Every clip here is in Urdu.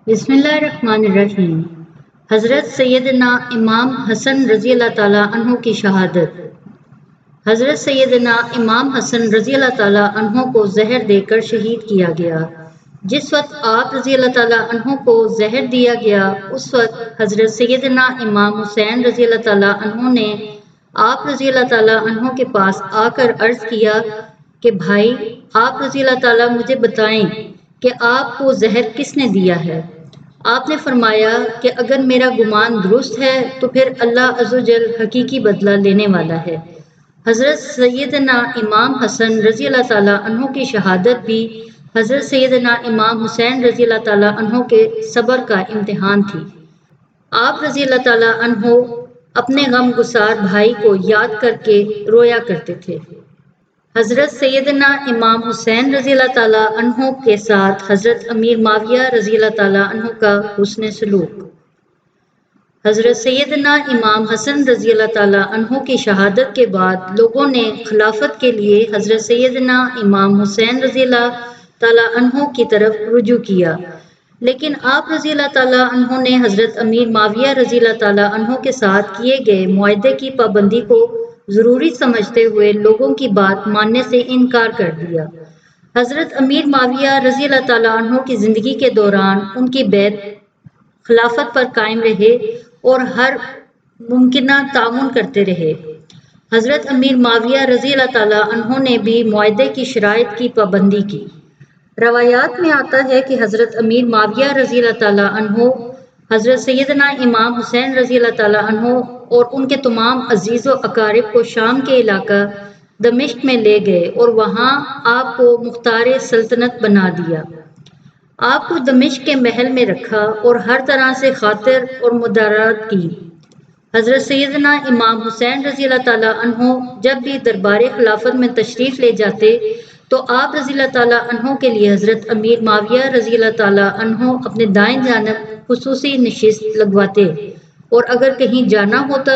بسم اللہ الرحمن الرحیم۔ حضرت سیدنا امام حسن رضی اللہ تعالیٰ عنہ کی شہادت۔ حضرت سیدنا امام حسن رضی اللہ تعالیٰ عنہ کو زہر دے کر شہید کیا گیا۔ جس وقت آپ رضی اللہ تعالیٰ عنہ کو زہر دیا گیا اس وقت حضرت سیدنا امام حسین رضی اللہ تعالیٰ عنہ نے آپ رضی اللہ تعالیٰ عنہ کے پاس آ کر عرض کیا کہ بھائی آپ رضی اللہ تعالیٰ مجھے بتائیں کہ آپ کو زہر کس نے دیا ہے؟ آپ نے فرمایا کہ اگر میرا گمان درست ہے تو پھر اللہ عز و جل حقیقی بدلہ لینے والا ہے۔ حضرت سیدنا امام حسن رضی اللہ تعالیٰ عنہ کی شہادت بھی حضرت سیدنا امام حسین رضی اللہ تعالیٰ عنہ کے صبر کا امتحان تھی۔ آپ رضی اللہ تعالیٰ عنہ اپنے غم گسار بھائی کو یاد کر کے رویا کرتے تھے۔ حضرت سیدنا امام حسین رضی اللہ تعالیٰ عنہ کے ساتھ حضرت امیر معاویہ رضی اللہ تعالیٰ عنہ کا حسن سلوک۔ حضرت سیدنا امام حسن رضی اللہ تعالیٰ عنہ کی شہادت کے بعد لوگوں نے خلافت کے لیے حضرت سیدنا امام حسین رضی اللہ تعالیٰ عنہ کی طرف رجوع کیا، لیکن آپ رضی اللہ تعالیٰ عنہ نے حضرت امیر معاویہ رضی اللہ تعالیٰ عنہ کے ساتھ کیے گئے معاہدے کی پابندی کو ضروری سمجھتے ہوئے لوگوں کی بات ماننے سے انکار کر دیا۔ حضرت امیر معاویہ رضی اللہ تعالیٰ عنہ کی زندگی کے دوران ان کی بیعت خلافت پر قائم رہے اور ہر ممکنہ تعاون کرتے رہے۔ حضرت امیر معاویہ رضی اللہ تعالیٰ عنہ نے بھی معاہدے کی شرائط کی پابندی کی۔ روایات میں آتا ہے کہ حضرت امیر معاویہ رضی اللہ تعالیٰ عنہ حضرت سیدنا امام حسین رضی اللہ تعالیٰ عنہ اور ان کے تمام عزیز و اقارب کو شام کے علاقہ دمشق میں لے گئے اور وہاں آپ کو مختار سلطنت بنا دیا۔ آپ کو دمشق کے محل میں رکھا اور ہر طرح سے خاطر اور مدارات کی۔ حضرت سیدنا امام حسین رضی اللہ تعالیٰ عنہ جب بھی دربار خلافت میں تشریف لے جاتے تو آپ رضی اللہ تعالیٰ عنہ کے لیے حضرت امیر معاویہ رضی اللہ تعالیٰ عنہ اپنے دائیں جانب خصوصی نشست لگواتے، اور اگر کہیں جانا ہوتا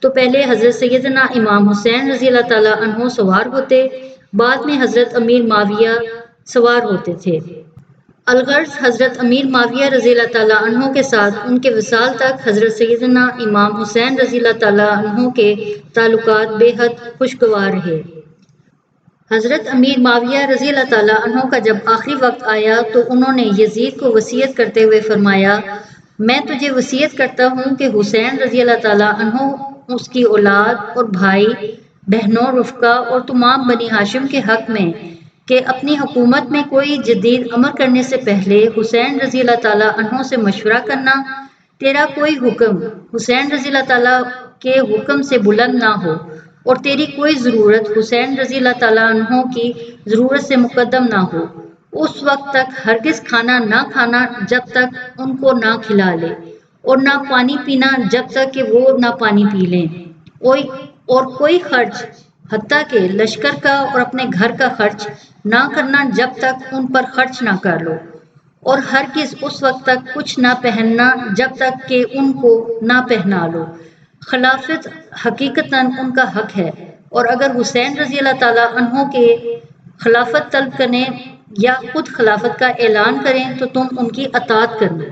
تو پہلے حضرت سیدنا امام حسین رضی اللہ تعالیٰ عنہ سوار ہوتے، بعد میں حضرت امیر معاویہ سوار ہوتے تھے۔ الغرض حضرت امیر معاویہ رضی اللہ تعالیٰ عنہ کے ساتھ ان کے وصال تک حضرت سیدنا امام حسین رضی اللہ تعالیٰ عنہ کے تعلقات بے حد خوشگوار رہے۔ حضرت امیر معاویہ رضی اللہ تعالیٰ عنہ کا جب آخری وقت آیا تو انہوں نے یزید کو وصیت کرتے ہوئے فرمایا، میں تجھے وصیت کرتا ہوں کہ حسین رضی اللہ تعالیٰ عنہ، اس کی اولاد اور بھائی بہنوں، رفقا اور تمام بنی ہاشم کے حق میں کہ اپنی حکومت میں کوئی جدید امر کرنے سے پہلے حسین رضی اللہ تعالیٰ عنہ سے مشورہ کرنا، تیرا کوئی حکم حسین رضی اللہ تعالیٰ کے حکم سے بلند نہ ہو، اور تیری کوئی ضرورت حسین رضی اللہ تعالیٰ عنہ کی ضرورت سے مقدم نہ ہو، اس وقت تک ہرگز کھانا نہ کھانا جب تک ان کو نہ کھلا لے، اور نہ پانی پینا جب تک کہ وہ نہ پانی پی لیں، اور کوئی خرچ حتیٰ کہ لشکر کا اور اپنے گھر کا خرچ نہ کرنا جب تک ان پر خرچ نہ کر لو، اور ہرگز اس وقت تک کچھ نہ پہننا جب تک کہ ان کو نہ پہنا لو۔ خلافت حقیقتاً ان کا حق ہے، اور اگر حسین رضی اللہ تعالیٰ عنہ کے خلافت طلب کریں یا خود خلافت کا اعلان کریں تو تم ان کی اطاعت کرنا۔